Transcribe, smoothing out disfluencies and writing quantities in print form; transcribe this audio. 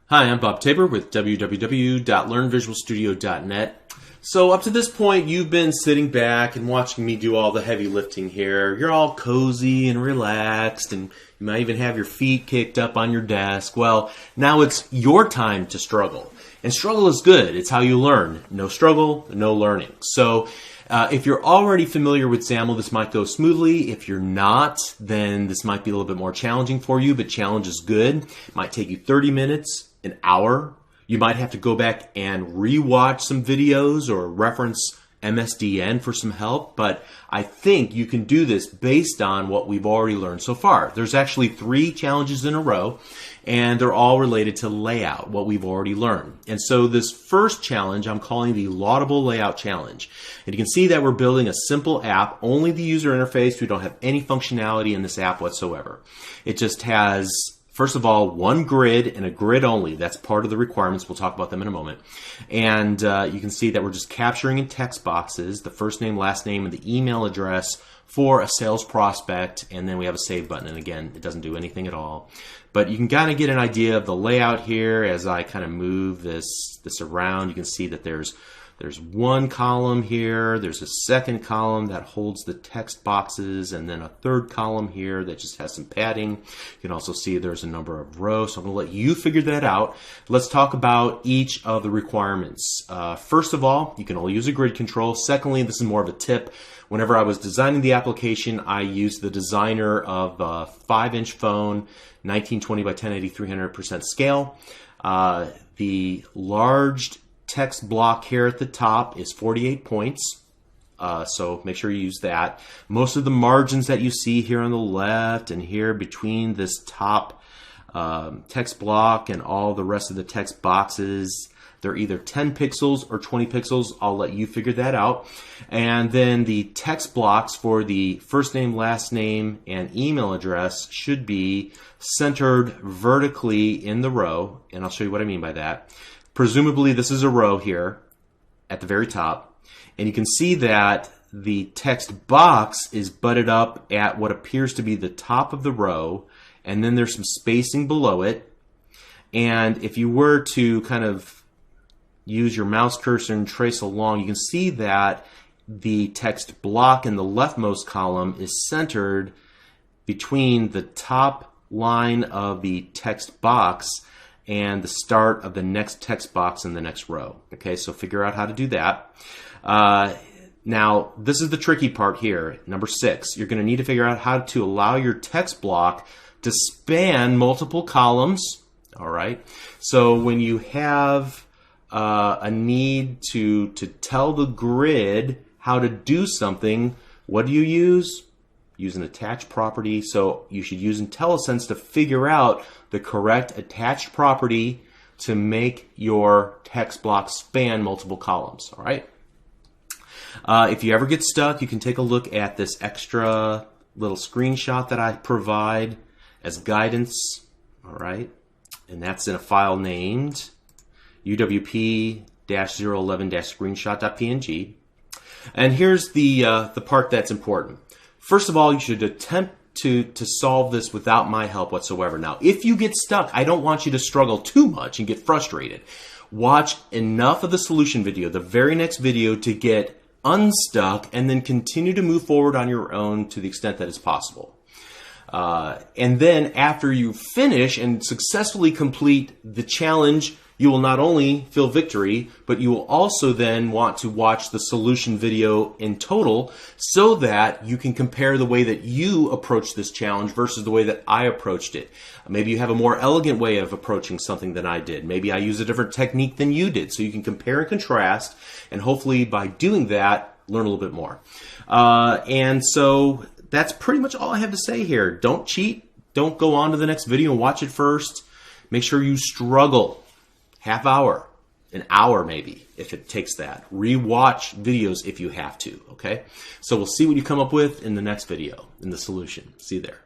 Hi, I'm Bob Tabor with www.learnvisualstudio.net. So up to this point, you've been sitting back and watching me do all the heavy lifting here. You're all cozy and relaxed, and you might even have your feet kicked up on your desk. Well, now it's your time to struggle. And struggle is good. It's how you learn. No struggle, no learning. So if you're already familiar with XAML, this might go smoothly. If you're not, then this might be a little bit more challenging for you, but challenge is good. It might take you 30 minutes, an hour. You might have to go back and re-watch some videos or reference MSDN for some help, but I think you can do this based on what we've already learned so far. There's actually 3 challenges in a row, and they're all related to layout, what we've already learned. And so this first challenge I'm calling the Laudable Layout Challenge. And you can see that we're building a simple app, only the user interface. We don't have any functionality in this app whatsoever. It just has, first of all, one grid and a grid only. That's part of the requirements. We'll talk about them in a moment. And you can see that we're just capturing in text boxes the first name, last name, and the email address for a sales prospect. And then we have a save button. And again, it doesn't do anything at all. But you can kind of get an idea of the layout here as I kind of move this around. You can see that there's one column here, there's a second column that holds the text boxes, and then a third column here that just has some padding. You can also see there's a number of rows, so I'm going to let you figure that out. Let's talk about each of the requirements. First of all, you can only use a grid control. Secondly, this is more of a tip. Whenever I was designing the application, I used the designer of a 5-inch phone, 1920 by 1080, 300% scale. The large text block here at the top is 48 points, so make sure you use that. Most of the margins that you see here on the left and here between this top text block and all the rest of the text boxes, they're either 10 pixels or 20 pixels. I'll let you figure that out. And then the text blocks for the first name, last name, and email address should be centered vertically in the row, and I'll show you what I mean by that. Presumably this is a row here at the very top, and you can see that the text box is butted up at what appears to be the top of the row, and then there's some spacing below it. And if you were to kind of use your mouse cursor and trace along, you can see that the text block in the leftmost column is centered between the top line of the text box and the start of the next text box in the next row. Okay, so figure out how to do that. Now, this is the tricky part here, number 6. You're going to need to figure out how to allow your text block to span multiple columns. All right, so when you have a need to tell the grid how to do something, what do you use? Use an attached property. So you should use IntelliSense to figure out the correct attached property to make your text block span multiple columns. All right. If you ever get stuck, you can take a look at this extra little screenshot that I provide as guidance. All right. And that's in a file named uwp-011-screenshot.png. And here's the part that's important. First of all, you should attempt to solve this without my help whatsoever. Now, if you get stuck, I don't want you to struggle too much and get frustrated. Watch enough of the solution video, the very next video, to get unstuck, and then continue to move forward on your own to the extent that is possible. And then after you finish and successfully complete the challenge, you will not only feel victory, but you will also then want to watch the solution video in total so that you can compare the way that you approach this challenge versus the way that I approached it. Maybe you have a more elegant way of approaching something than I did. Maybe I use a different technique than you did. So you can compare and contrast, and hopefully by doing that, learn a little bit more. And so that's pretty much all I have to say here. Don't cheat. Don't go on to the next video and watch it first. Make sure you struggle. Half hour, an hour maybe, if it takes that. Re-watch videos if you have to, okay? So we'll see what you come up with in the next video, in the solution. See you there.